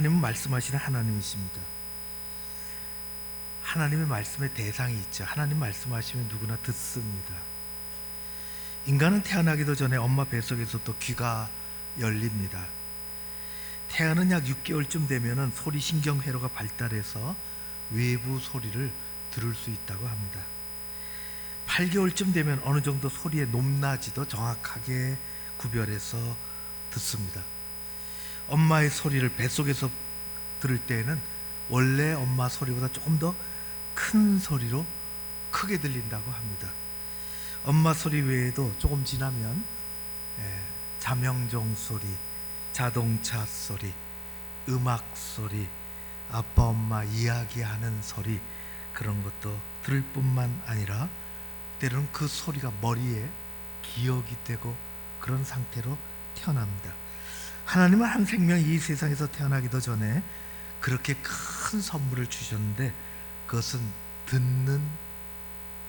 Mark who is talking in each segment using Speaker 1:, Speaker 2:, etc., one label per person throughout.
Speaker 1: 하나님은 말씀하시는 하나님이십니다. 하나님의 말씀에 대상이 있죠. 하나님 말씀하시면 누구나 듣습니다. 인간은 태어나기도 전에 엄마 뱃속에서부터 귀가 열립니다. 태아는 약 6개월쯤 되면 소리 신경회로가 발달해서 외부 소리를 들을 수 있다고 합니다. 8개월쯤 되면 어느 정도 소리의 높낮이도 정확하게 구별해서 듣습니다. 엄마의 소리를 뱃속에서 들을 때에는 원래 엄마 소리보다 조금 더 큰 소리로 크게 들린다고 합니다. 엄마 소리 외에도 조금 지나면 자명종 소리, 자동차 소리, 음악 소리, 아빠 엄마 이야기하는 소리, 그런 것도 들을 뿐만 아니라 때로는 그 소리가 머리에 기억이 되고 그런 상태로 태어납니다. 하나님은 한 생명이 이 세상에서 태어나기도 전에 그렇게 큰 선물을 주셨는데 그것은 듣는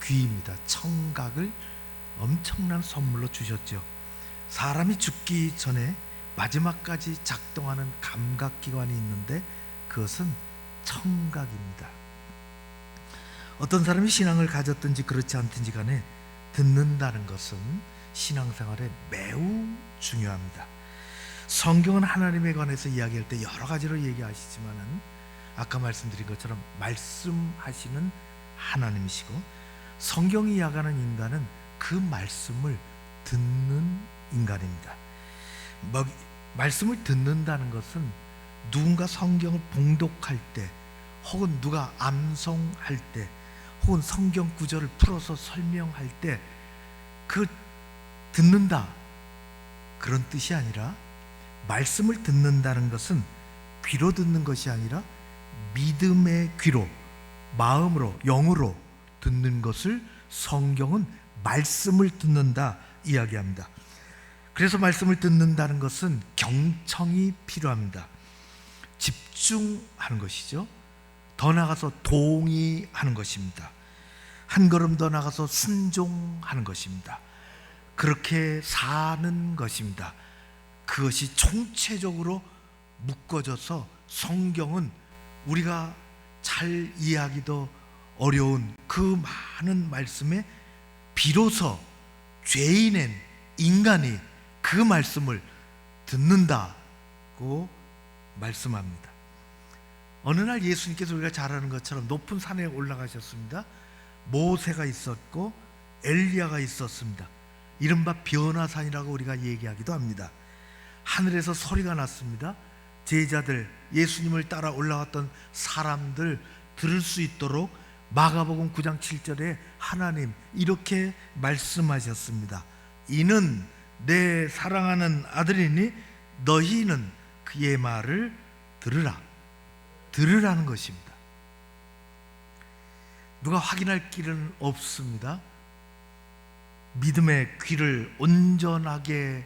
Speaker 1: 귀입니다. 청각을 엄청난 선물로 주셨죠. 사람이 죽기 전에 마지막까지 작동하는 감각기관이 있는데 그것은 청각입니다. 어떤 사람이 신앙을 가졌든지 그렇지 않든지 간에 듣는다는 것은 신앙생활에 매우 중요합니다. 성경은 하나님에 관해서 이야기할 때 여러 가지로 얘기하시지만은 아까 말씀드린 것처럼 말씀하시는 하나님이시고 성경이 이야기하는 인간은 그 말씀을 듣는 인간입니다. 말씀을 듣는다는 것은 누군가 성경을 봉독할 때 혹은 누가 암송할 때 혹은 성경 구절을 풀어서 설명할 때 그 듣는다 그런 뜻이 아니라 말씀을 듣는다는 것은 귀로 듣는 것이 아니라 믿음의 귀로 마음으로 영으로 듣는 것을 성경은 말씀을 듣는다 이야기합니다. 그래서 말씀을 듣는다는 것은 경청이 필요합니다. 집중하는 것이죠. 더 나아가서 동의하는 것입니다. 한 걸음 더 나아가서 순종하는 것입니다. 그렇게 사는 것입니다. 그것이 총체적으로 묶어져서 성경은 우리가 잘 이해하기도 어려운 그 많은 말씀에 비로소 죄인인 인간이 그 말씀을 듣는다고 말씀합니다. 어느 날 예수님께서 우리가 잘 아는 것처럼 높은 산에 올라가셨습니다. 모세가 있었고 엘리야가 있었습니다. 이른바 변화산이라고 우리가 얘기하기도 합니다. 하늘에서 소리가 났습니다. 제자들, 예수님을 따라 올라왔던 사람들 들을 수 있도록 마가복음 9장 7절에 하나님 이렇게 말씀하셨습니다. 이는 내 사랑하는 아들이니 너희는 그의 말을 들으라. 들으라는 것입니다. 누가 확인할 길은 없습니다. 믿음의 귀를 온전하게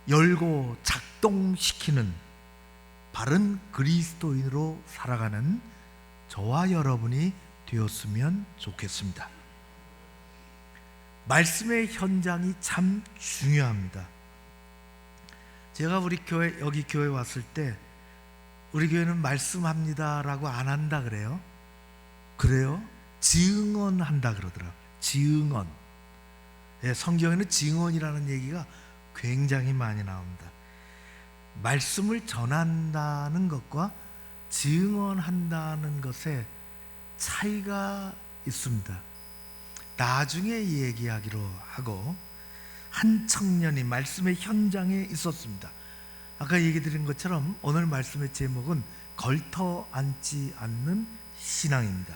Speaker 1: 열고 작동시키는 바른 그리스도인으로 살아가는 저와 여러분이 되었으면 좋겠습니다. 말씀의 현장이 참 중요합니다. 제가 우리 교회 여기 교회 왔을 때 우리 교회는 말씀합니다라고 안 한다 그래요. 그래요? 증언한다 그러더라고요. 증언. 성경에는 증언이라는 얘기가 굉장히 많이 나옵니다. 말씀을 전한다는 것과 증언한다는 것에 차이가 있습니다. 나중에 얘기하기로 하고 한 청년이 말씀의 현장에 있었습니다. 아까 얘기 드린 것처럼 오늘 말씀의 제목은 걸터 앉지 않는 신앙입니다.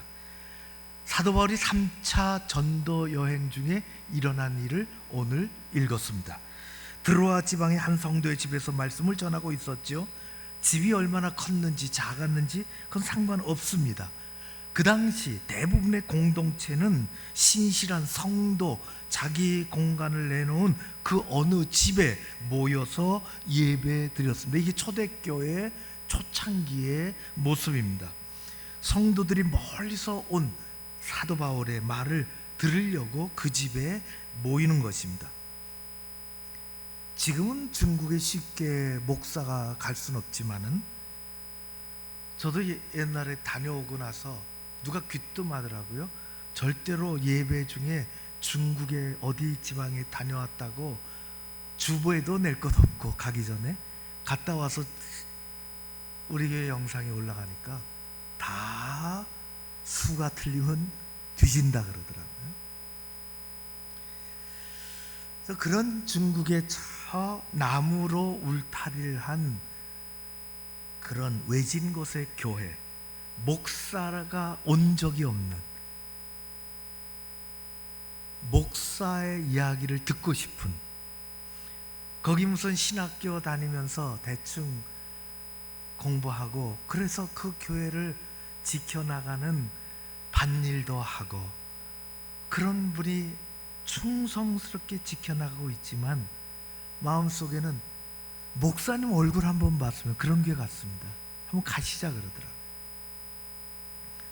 Speaker 1: 사도 바울이 3차 전도 여행 중에 일어난 일을 오늘 읽었습니다. 드로아 지방의 한 성도의 집에서 말씀을 전하고 있었죠. 집이 얼마나 컸는지 작았는지 그건 상관없습니다. 그 당시 대부분의 공동체는 신실한 성도, 자기 공간을 내놓은 그 어느 집에 모여서 예배 드렸습니다. 이게 초대교회 초창기의 모습입니다. 성도들이 멀리서 온 사도 바울의 말을 들으려고 그 집에 모이는 것입니다. 지금은 중국에 쉽게 목사가 갈 수는 없지만은 저도 옛날에 다녀오고 나서 누가 귀뜸하더라고요. 절대로 예배 중에 중국의 어디 지방에 다녀왔다고 주보에도 낼 것 없고, 가기 전에 갔다 와서 우리 교회 영상에 올라가니까 다 수가 틀리면 뒤진다 그러더라고요. 그래서 그런 중국의 저 나무로 울타리를 한 그런 외진 곳의 교회, 목사가 온 적이 없는, 목사의 이야기를 듣고 싶은, 거기 무슨 신학교 다니면서 대충 공부하고 그래서 그 교회를 지켜나가는 밭일도 하고 그런 분이 충성스럽게 지켜나가고 있지만 마음속에는 목사님 얼굴 한번 봤으면 그런 게 같습니다. 한번 가시자 그러더라고요.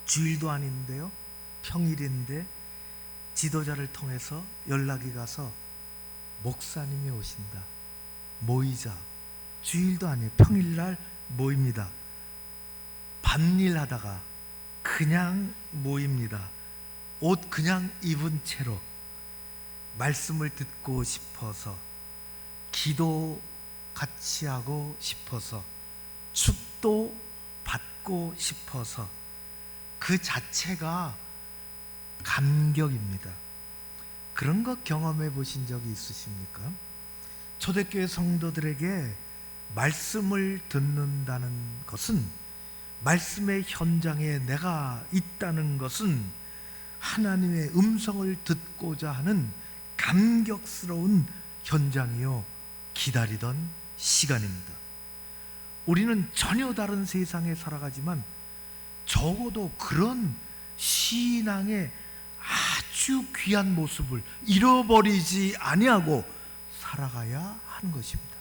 Speaker 1: 주일도 아닌데요, 평일인데 지도자를 통해서 연락이 가서 목사님이 오신다, 모이자. 주일도 아니에요, 평일날 모입니다. 밭일 하다가 그냥 모입니다. 옷 그냥 입은 채로 말씀을 듣고 싶어서, 기도 같이 하고 싶어서, 축도 받고 싶어서, 그 자체가 감격입니다. 그런 거 경험해 보신 적이 있으십니까? 초대교회 성도들에게 말씀을 듣는다는 것은, 말씀의 현장에 내가 있다는 것은 하나님의 음성을 듣고자 하는 감격스러운 현장이요, 기다리던 시간입니다. 우리는 전혀 다른 세상에 살아가지만 적어도 그런 신앙의 아주 귀한 모습을 잃어버리지 아니하고 살아가야 하는 것입니다.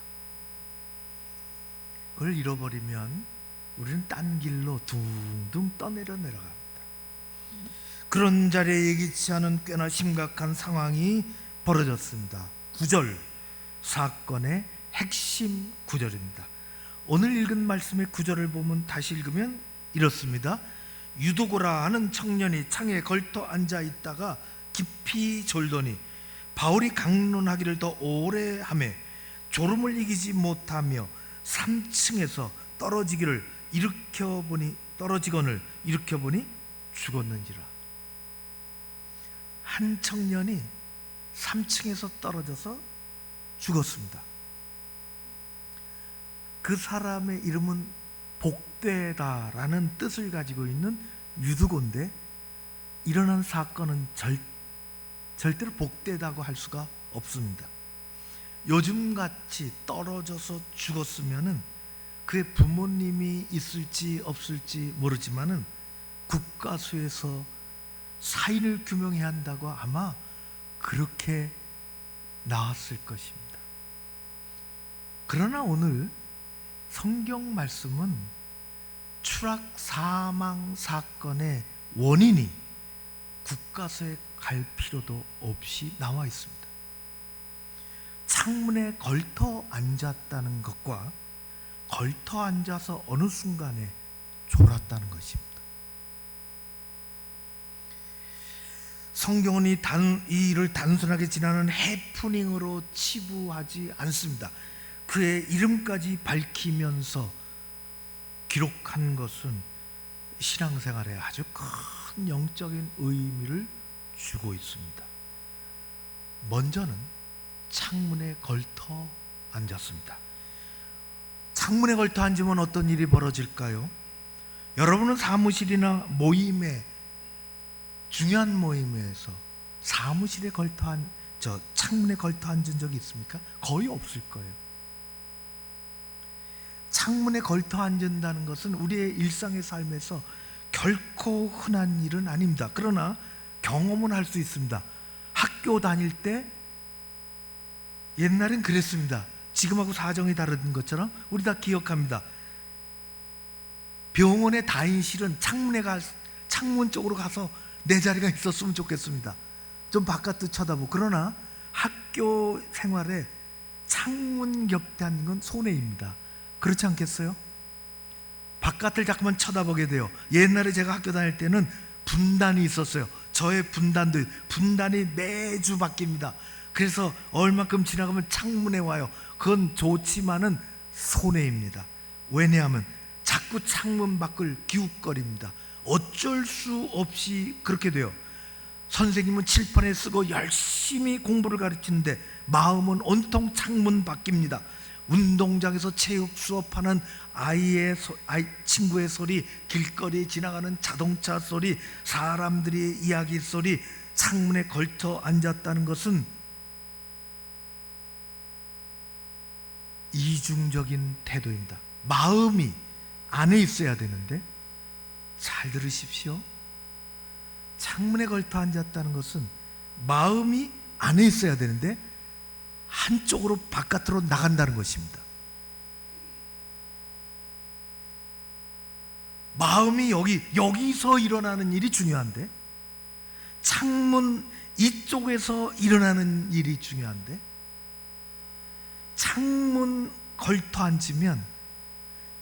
Speaker 1: 그걸 잃어버리면 우리는 딴 길로 둥둥 떠내려 내려갑니다. 그런 자리에 예기치 않은 꽤나 심각한 상황이 벌어졌습니다. 9절, 사건의 핵심 구절입니다. 오늘 읽은 말씀의 구절을 보면, 다시 읽으면 이렇습니다. 유도고라 하는 청년이 창에 걸터 앉아 있다가 깊이 졸더니 바울이 강론하기를 더 오래 하매 졸음을 이기지 못하며 3층에서 떨어지거늘 일으켜 보니 죽었는지라. 한 청년이 3층에서 떨어져서 죽었습니다. 그 사람의 이름은 복되다라는 뜻을 가지고 있는 유두고인데, 일어난 사건은 절대로 복되다고 할 수가 없습니다. 요즘같이 떨어져서 죽었으면은 그의 부모님이 있을지 없을지 모르지만은 국가수에서 사인을 규명해야 한다고 아마 그렇게 나왔을 것입니다. 그러나 오늘 성경 말씀은 추락 사망 사건의 원인이 국가서에 갈 필요도 없이 나와 있습니다. 창문에 걸터 앉았다는 것과 걸터 앉아서 어느 순간에 졸았다는 것입니다. 성경은 이 일을 단순하게 지나는 해프닝으로 치부하지 않습니다. 그의 이름까지 밝히면서 기록한 것은 신앙생활에 아주 큰 영적인 의미를 주고 있습니다. 먼저는 창문에 걸터 앉았습니다. 창문에 걸터 앉으면 어떤 일이 벌어질까요? 여러분은 사무실이나 모임에, 중요한 모임에서 사무실에 창문에 걸터 앉은 적이 있습니까? 거의 없을 거예요. 창문에 걸터 앉는다는 것은 우리의 일상의 삶에서 결코 흔한 일은 아닙니다. 그러나 경험은 할 수 있습니다. 학교 다닐 때 옛날엔 그랬습니다. 지금하고 사정이 다른 것처럼 우리 다 기억합니다. 병원의 다인실은 창문 쪽으로 가서 내 자리가 있었으면 좋겠습니다. 좀 바깥도 쳐다보고. 그러나 학교 생활에 창문 곁에 앉는 건 손해입니다. 그렇지 않겠어요? 바깥을 자꾸만 쳐다보게 돼요. 옛날에 제가 학교 다닐 때는 분단이 있었어요. 저의 분단이 매주 바뀝니다. 그래서 얼마큼 지나가면 창문에 와요. 그건 좋지만은 손해입니다. 왜냐하면 자꾸 창문 밖을 기웃거립니다. 어쩔 수 없이 그렇게 돼요. 선생님은 칠판에 쓰고 열심히 공부를 가르치는데 마음은 온통 창문 밖입니다. 운동장에서 체육 수업하는 친구의 소리, 길거리에 지나가는 자동차 소리, 사람들의 이야기 소리, 창문에 걸터 앉았다는 것은 이중적인 태도입니다. 마음이 안에 있어야 되는데, 잘 들으십시오. 창문에 걸터 앉았다는 것은 마음이 안에 있어야 되는데 한쪽으로 바깥으로 나간다는 것입니다. 마음이 여기서 일어나는 일이 중요한데, 창문 이쪽에서 일어나는 일이 중요한데, 창문 걸터 앉으면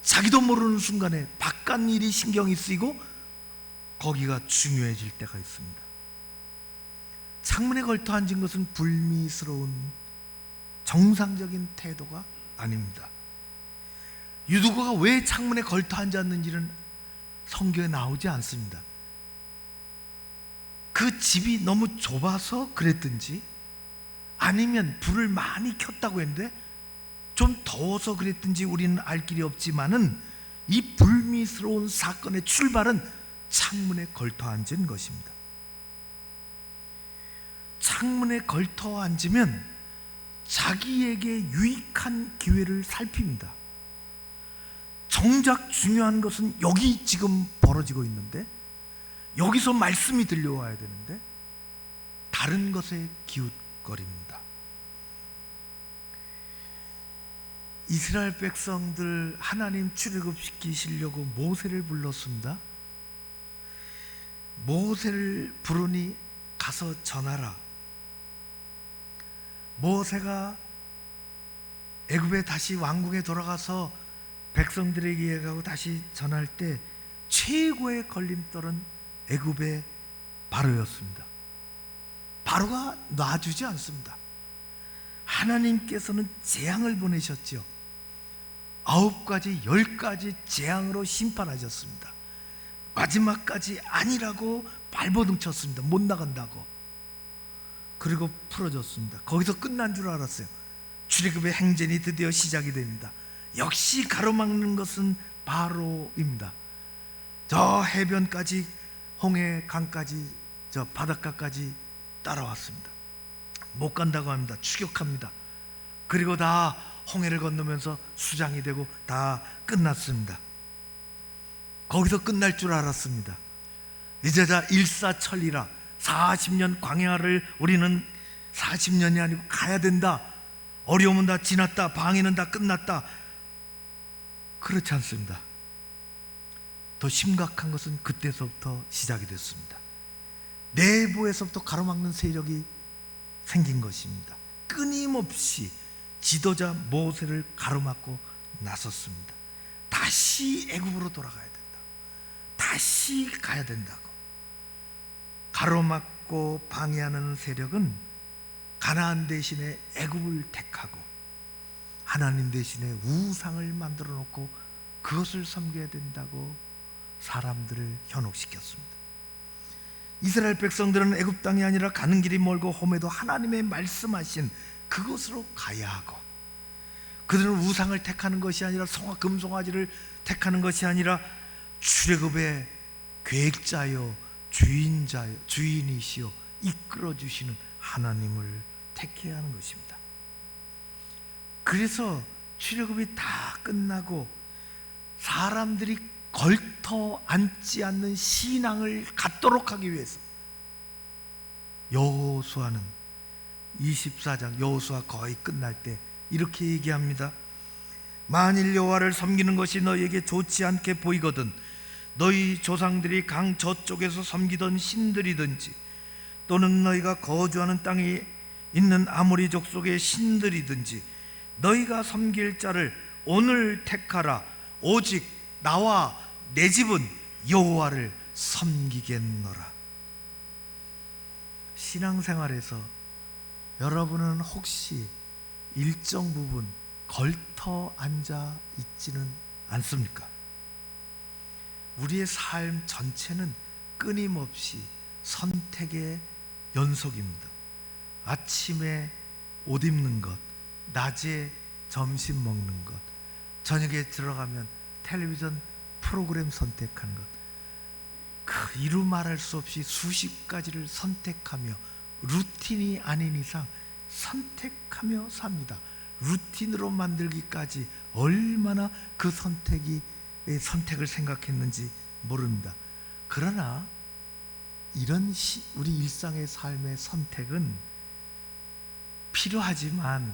Speaker 1: 자기도 모르는 순간에 바깥 일이 신경이 쓰이고 거기가 중요해질 때가 있습니다. 창문에 걸터 앉은 것은 불미스러운 정상적인 태도가 아닙니다. 유두고가 왜 창문에 걸터 앉았는지는 성경에 나오지 않습니다. 그 집이 너무 좁아서 그랬든지, 아니면 불을 많이 켰다고 했는데 좀 더워서 그랬든지 우리는 알 길이 없지만은 이 불미스러운 사건의 출발은 창문에 걸터 앉은 것입니다. 창문에 걸터 앉으면 자기에게 유익한 기회를 살핍니다. 정작 중요한 것은 여기 지금 벌어지고 있는데, 여기서 말씀이 들려와야 되는데 다른 것에 기웃거립니다. 이스라엘 백성들 하나님 출애굽시키시려고 모세를 불렀습니다. 모세를 부르니 가서 전하라. 모세가 애굽에 다시 왕궁에 돌아가서 백성들에게 얘기하고 다시 전할 때 최고의 걸림돌은 애굽의 바로였습니다. 바로가 놔주지 않습니다. 하나님께서는 재앙을 보내셨죠. 9가지 10가지 재앙으로 심판하셨습니다. 마지막까지 아니라고 발버둥 쳤습니다. 못 나간다고. 그리고 풀어줬습니다. 거기서 끝난 줄 알았어요. 출애굽의 행진이 드디어 시작이 됩니다. 역시 가로막는 것은 바로입니다. 저 해변까지, 홍해강까지, 저 바닷가까지 따라왔습니다. 못 간다고 합니다. 추격합니다. 그리고 다 홍해를 건너면서 수장이 되고 다 끝났습니다. 거기서 끝날 줄 알았습니다. 이제 다 일사천리라, 40년 광야를 우리는 40년이 아니고 가야 된다. 어려움은 다 지났다. 방해는 다 끝났다. 그렇지 않습니다. 더 심각한 것은 그때서부터 시작이 됐습니다. 내부에서부터 가로막는 세력이 생긴 것입니다. 끊임없이 지도자 모세를 가로막고 나섰습니다. 다시 애굽으로 돌아가야 된다. 다시 가야 된다고. 가로막고 방해하는 세력은 가나안 대신에 애굽을 택하고 하나님 대신에 우상을 만들어 놓고 그것을 섬겨야 된다고 사람들을 현혹시켰습니다. 이스라엘 백성들은 애굽 땅이 아니라 가는 길이 멀고 험해도 하나님의 말씀하신 그곳으로 가야 하고, 그들은 우상을 택하는 것이 아니라 금송아지를 택하는 것이 아니라 출애굽의 계획자요 주인이시요 이끌어 주시는 하나님을 택해야 하는 것입니다. 그래서 출애굽이 다 끝나고 사람들이 걸터 앉지 않는 신앙을 갖도록 하기 위해서 여호수아는 24장 여호수아 거의 끝날 때 이렇게 얘기합니다. 만일 여호와를 섬기는 것이 너희에게 좋지 않게 보이거든 너희 조상들이 강 저쪽에서 섬기던 신들이든지 또는 너희가 거주하는 땅에 있는 아모리 족속의 신들이든지 너희가 섬길 자를 오늘 택하라. 오직 나와 내 집은 여호와를 섬기겠노라. 신앙생활에서 여러분은 혹시 일정 부분 걸터 앉아 있지는 않습니까? 우리의 삶 전체는 끊임없이 선택의 연속입니다. 아침에 옷 입는 것, 낮에 점심 먹는 것, 저녁에 들어가면 텔레비전 프로그램 선택하는 것, 그 이루 말할 수 없이 수십 가지를 선택하며 루틴이 아닌 이상 선택하며 삽니다. 루틴으로 만들기까지 얼마나 그 선택을 생각했는지 모릅니다. 그러나 이런 우리 일상의 삶의 선택은 필요하지만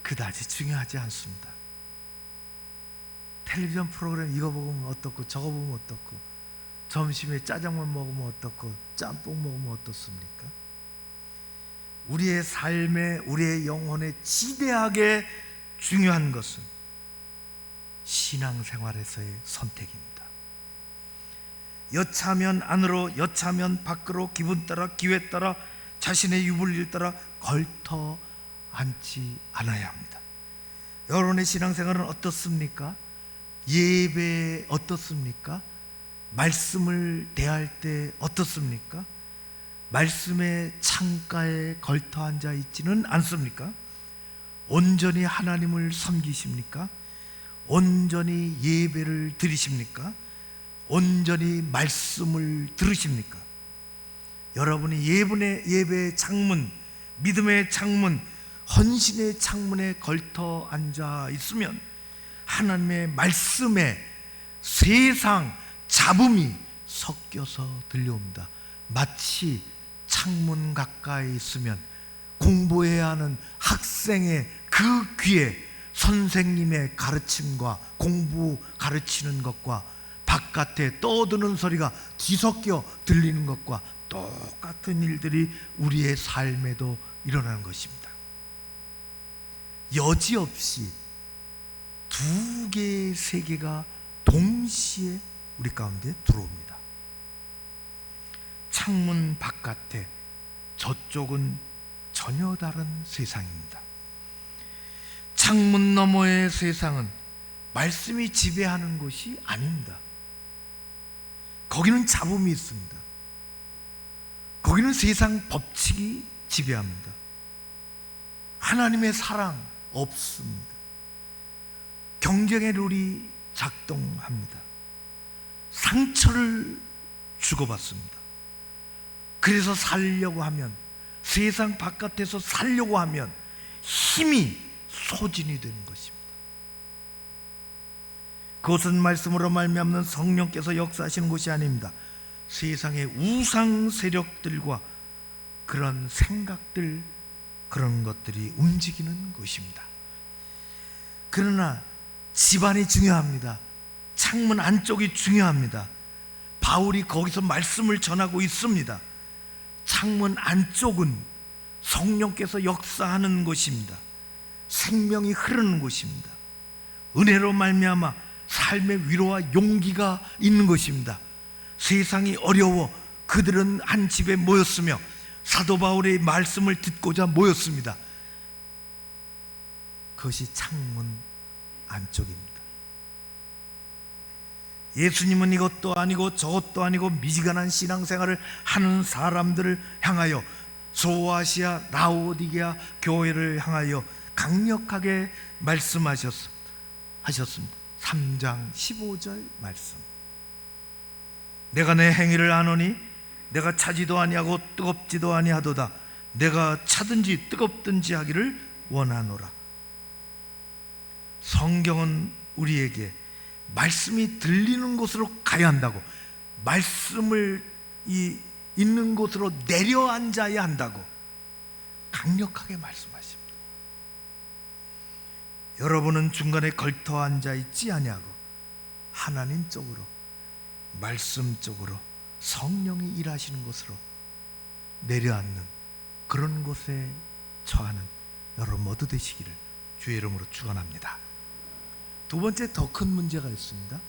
Speaker 1: 그다지 중요하지 않습니다. 텔레비전 프로그램 이거 보면 어떻고 저거 보면 어떻고, 점심에 짜장면 먹으면 어떻고 짬뽕 먹으면 어떻습니까? 우리의 삶에, 우리의 영혼에 지대하게 중요한 것은 신앙생활에서의 선택입니다. 여차하면 안으로, 여차하면 밖으로, 기분 따라, 기회 따라, 자신의 유불리를 따라 걸터 앉지 않아야 합니다. 여러분의 신앙생활은 어떻습니까? 예배 어떻습니까? 말씀을 대할 때 어떻습니까? 말씀의 창가에 걸터 앉아 있지는 않습니까? 온전히 하나님을 섬기십니까? 온전히 예배를 드리십니까? 온전히 말씀을 들으십니까? 여러분이 예배의 창문, 믿음의 창문, 헌신의 창문에 걸터 앉아 있으면 하나님의 말씀에 세상 잡음이 섞여서 들려옵니다. 마치 창문 가까이 있으면 공부해야 하는 학생의 그 귀에 선생님의 가르침과 공부 가르치는 것과 바깥에 떠드는 소리가 뒤섞여 들리는 것과 똑같은 일들이 우리의 삶에도 일어나는 것입니다. 여지없이 두 개의 세계가 동시에 우리 가운데 들어옵니다. 창문 바깥에 저쪽은 전혀 다른 세상입니다. 창문 너머의 세상은 말씀이 지배하는 곳이 아닙니다. 거기는 잡음이 있습니다. 거기는 세상 법칙이 지배합니다. 하나님의 사랑 없습니다. 경쟁의 룰이 작동합니다. 상처를 주고받습니다. 그래서 살려고 하면, 세상 바깥에서 살려고 하면 힘이 소진이 되는 것입니다. 그것은 말씀으로 말미암는 성령께서 역사하시는 것이 아닙니다. 세상의 우상 세력들과 그런 생각들, 그런 것들이 움직이는 것입니다. 그러나 집안이 중요합니다. 창문 안쪽이 중요합니다. 바울이 거기서 말씀을 전하고 있습니다. 창문 안쪽은 성령께서 역사하는 곳입니다. 생명이 흐르는 곳입니다. 은혜로 말미암아 삶의 위로와 용기가 있는 것입니다. 세상이 어려워 그들은 한 집에 모였으며 사도 바울의 말씀을 듣고자 모였습니다. 그것이 창문 안쪽입니다. 예수님은 이것도 아니고 저것도 아니고 미지근한 신앙생활을 하는 사람들을 향하여 소아시아 라오디게아 교회를 향하여 강력하게 말씀하셨습니다. 3장 15절 말씀. 내가 내 행위를 아노니 내가 차지도 아니하고 뜨겁지도 아니하도다. 내가 차든지 뜨겁든지 하기를 원하노라. 성경은 우리에게 말씀이 들리는 곳으로 가야 한다고, 말씀을 있는 곳으로 내려앉아야 한다고 강력하게 말씀하십니다. 여러분은 중간에 걸터 앉아 있지 아니하고 하나님 쪽으로, 말씀 쪽으로, 성령이 일하시는 곳으로 내려앉는 그런 곳에 처하는 여러분 모두 되시기를 주의 이름으로 축원합니다. 두 번째 더 큰 문제가 있습니다.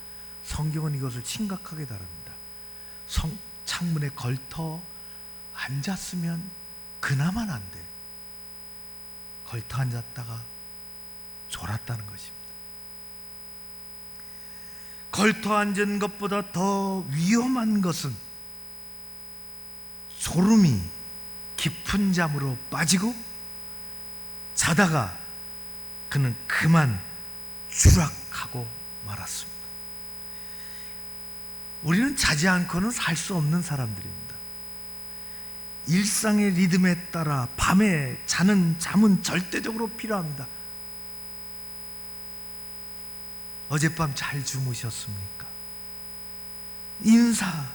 Speaker 1: 성경은 이것을 심각하게 다룹니다. 창문에 걸터 앉았으면 그나마 난데 걸터 앉았다가 졸았다는 것입니다. 걸터 앉은 것보다 더 위험한 것은 졸음이 깊은 잠으로 빠지고 자다가 그는 그만 추락하고 말았습니다. 우리는 자지 않고는 살 수 없는 사람들입니다. 일상의 리듬에 따라 밤에 자는 잠은 절대적으로 필요합니다. 어젯밤 잘 주무셨습니까? 인사해.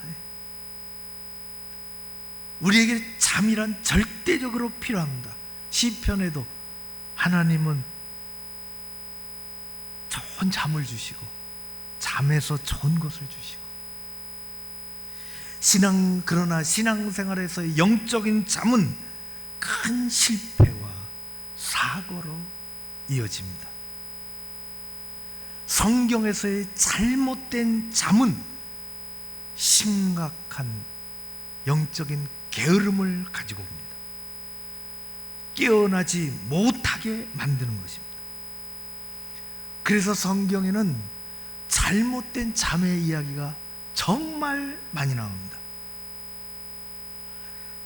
Speaker 1: 우리에게 잠이란 절대적으로 필요합니다. 시편에도 하나님은 좋은 잠을 주시고 잠에서 좋은 것을 주시고 그러나 신앙생활에서의 영적인 잠은 큰 실패와 사고로 이어집니다. 성경에서의 잘못된 잠은 심각한 영적인 게으름을 가지고 옵니다. 깨어나지 못하게 만드는 것입니다. 그래서 성경에는 잘못된 잠의 이야기가 정말 많이 나옵니다.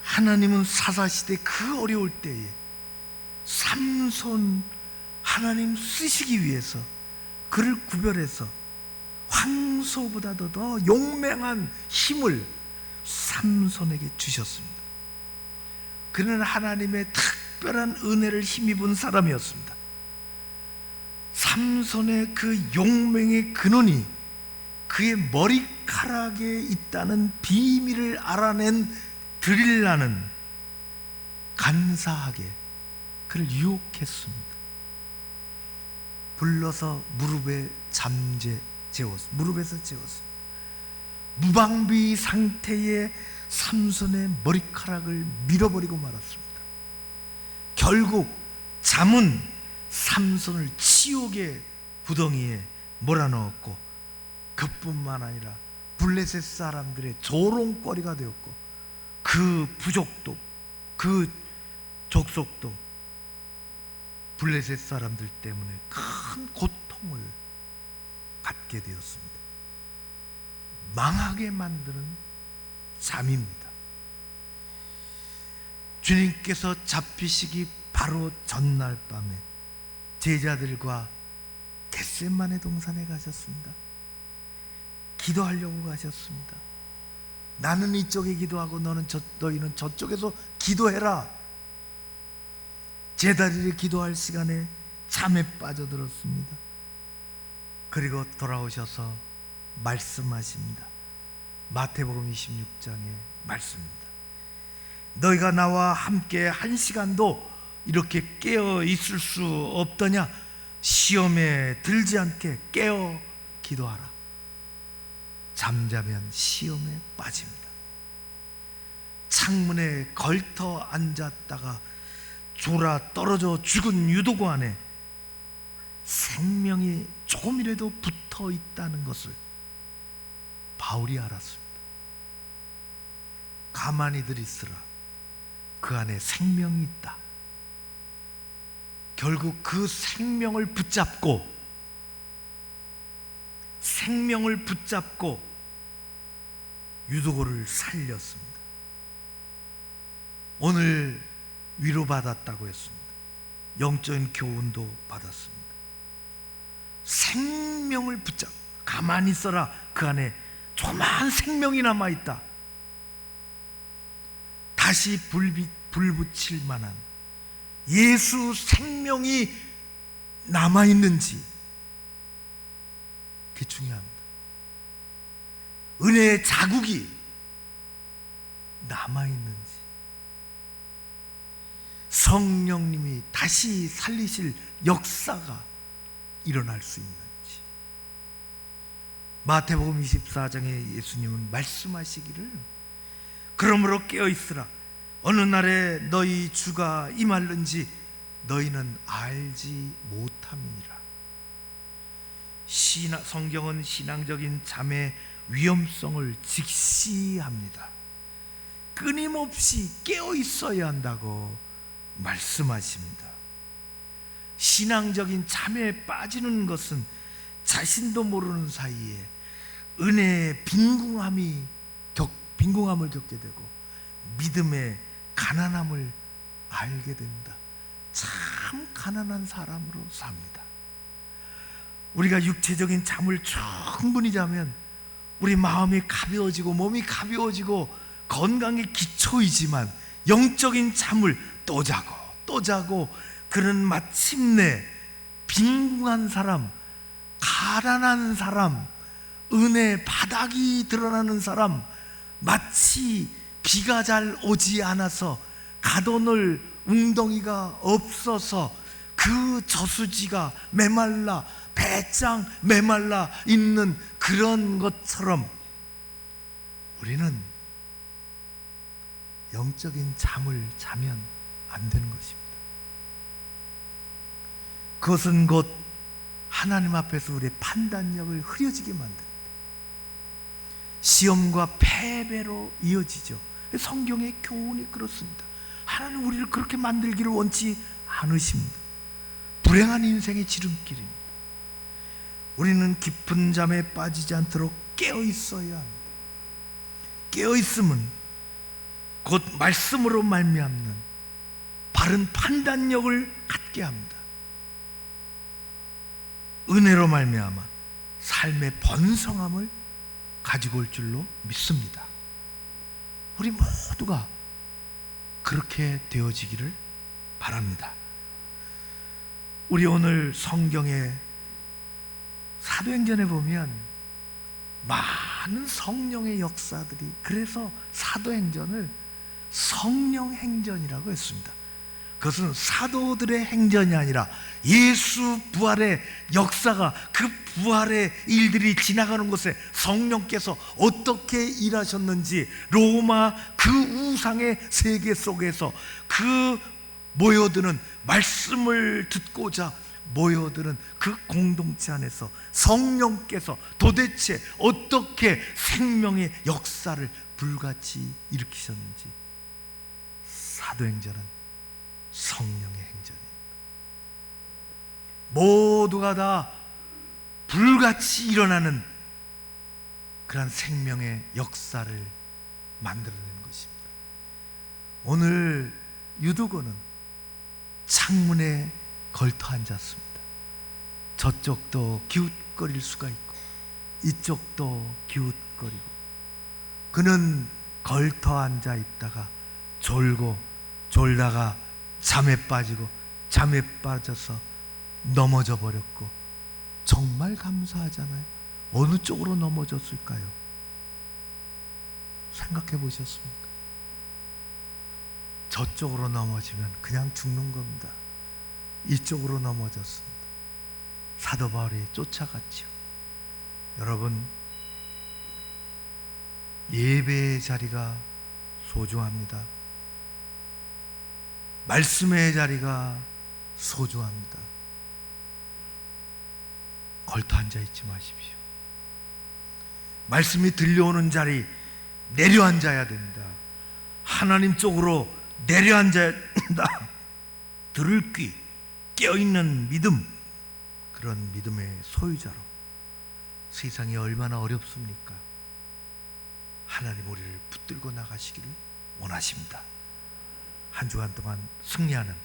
Speaker 1: 하나님은 사사시대 그 어려울 때에 삼손 하나님 쓰시기 위해서 그를 구별해서 황소보다도 더 용맹한 힘을 삼손에게 주셨습니다. 그는 하나님의 특별한 은혜를 힘입은 사람이었습니다. 삼손의 그 용맹의 근원이 그의 머리카락에 있다는 비밀을 알아낸 드릴라는 간사하게 그를 유혹했습니다. 불러서 무릎에서 재웠습니다. 무방비 상태의 삼손의 머리카락을 밀어버리고 말았습니다. 결국 잠은 삼손을 지옥의 구덩이에 몰아넣었고 그뿐만 아니라 블레셋 사람들의 조롱거리가 되었고 그 부족도 그 족속도 블레셋 사람들 때문에 큰 고통을 갖게 되었습니다. 망하게 만드는 잠입니다. 주님께서 잡히시기 바로 전날 밤에 제자들과 겟세마네 동산에 가셨습니다. 기도하려고 가셨습니다. 나는 이쪽에 기도하고 너희는 저쪽에서 기도해라. 제자들이 기도할 시간에 잠에 빠져들었습니다. 그리고 돌아오셔서 말씀하십니다. 마태복음 26장의 말씀입니다. 너희가 나와 함께 한 시간도 이렇게 깨어 있을 수 없더냐? 시험에 들지 않게 깨어 기도하라. 잠자면 시험에 빠집니다. 창문에 걸터 앉았다가 졸아 떨어져 죽은 유도구 안에 생명이 조금이라도 붙어 있다는 것을 바울이 알았습니다. 가만히들 있으라. 그 안에 생명이 있다. 결국 그 생명을 붙잡고 유도고를 살렸습니다. 오늘 위로받았다고 했습니다. 영적인 교훈도 받았습니다. 생명을 가만히 있어라. 그 안에 조그마한 생명이 남아있다. 다시 불 붙일 만한 예수 생명이 남아있는지, 그게 중요합니다. 은혜의 자국이 남아있는지, 성령님이 다시 살리실 역사가 일어날 수 있는지. 마태복음 24장에 예수님은 말씀하시기를 그러므로 깨어있으라. 어느 날에 너희 주가 임할는지 너희는 알지 못함이니라. 성경은 신앙적인 잠의 위험성을 직시합니다. 끊임없이 깨어 있어야 한다고 말씀하십니다. 신앙적인 잠에 빠지는 것은 자신도 모르는 사이에 은혜의 빈궁함을 겪게 되고 믿음의 가난함을 알게 됩니다. 참 가난한 사람으로 삽니다. 우리가 육체적인 잠을 충분히 자면 우리 마음이 가벼워지고 몸이 가벼워지고 건강의 기초이지만 영적인 잠을 또 자고 그는 마침내 빈궁한 사람, 가난한 사람, 은혜의 바닥이 드러나는 사람, 마치 비가 잘 오지 않아서 가둬놓을 웅덩이가 없어서 그 저수지가 메말라 배짱 메말라 있는 그런 것처럼 우리는 영적인 잠을 자면 안 되는 것입니다. 그것은 곧 하나님 앞에서 우리의 판단력을 흐려지게 만듭니다. 시험과 패배로 이어지죠. 성경의 교훈이 그렇습니다. 하나님 우리를 그렇게 만들기를 원치 않으십니다. 불행한 인생의 지름길입니다. 우리는 깊은 잠에 빠지지 않도록 깨어 있어야 합니다. 깨어 있음은 곧 말씀으로 말미암는 바른 판단력을 갖게 합니다. 은혜로 말미암아 삶의 번성함을 가지고 올 줄로 믿습니다. 우리 모두가 그렇게 되어지기를 바랍니다. 우리 오늘 성경에 사도행전에 보면 많은 성령의 역사들이, 그래서 사도행전을 성령행전이라고 했습니다. 그것은 사도들의 행전이 아니라 예수 부활의 역사가, 그 부활의 일들이 지나가는 곳에 성령께서 어떻게 일하셨는지, 로마 그 우상의 세계 속에서 그 모여드는 말씀을 듣고자 모여드는 그 공동체 안에서 성령께서 도대체 어떻게 생명의 역사를 불같이 일으키셨는지, 사도행전은 성령의 행전입니다. 모두가 다 불같이 일어나는 그런 생명의 역사를 만들어내는 것입니다. 오늘 유두고는 창문에 걸터 앉았습니다. 저쪽도 기웃거릴 수가 있고 이쪽도 기웃거리고, 그는 걸터 앉아 있다가 졸다가 잠에 빠지고 잠에 빠져서 넘어져 버렸고, 정말 감사하잖아요. 어느 쪽으로 넘어졌을까요? 생각해 보셨습니까? 저쪽으로 넘어지면 그냥 죽는 겁니다. 이쪽으로 넘어졌습니다. 사도 바울이 쫓아갔죠. 여러분, 예배의 자리가 소중합니다. 말씀의 자리가 소중합니다. 걸터 앉아 있지 마십시오. 말씀이 들려오는 자리 내려앉아야 됩니다. 하나님 쪽으로 내려앉아야 된다. 들을 귀, 깨어있는 믿음, 그런 믿음의 소유자로. 세상이 얼마나 어렵습니까? 하나님 우리를 붙들고 나가시기를 원하십니다. 한 주간 동안 승리하는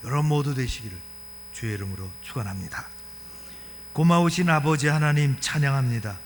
Speaker 1: 여러분 모두 되시기를 주의 이름으로 축원합니다. 고마우신 아버지 하나님 찬양합니다.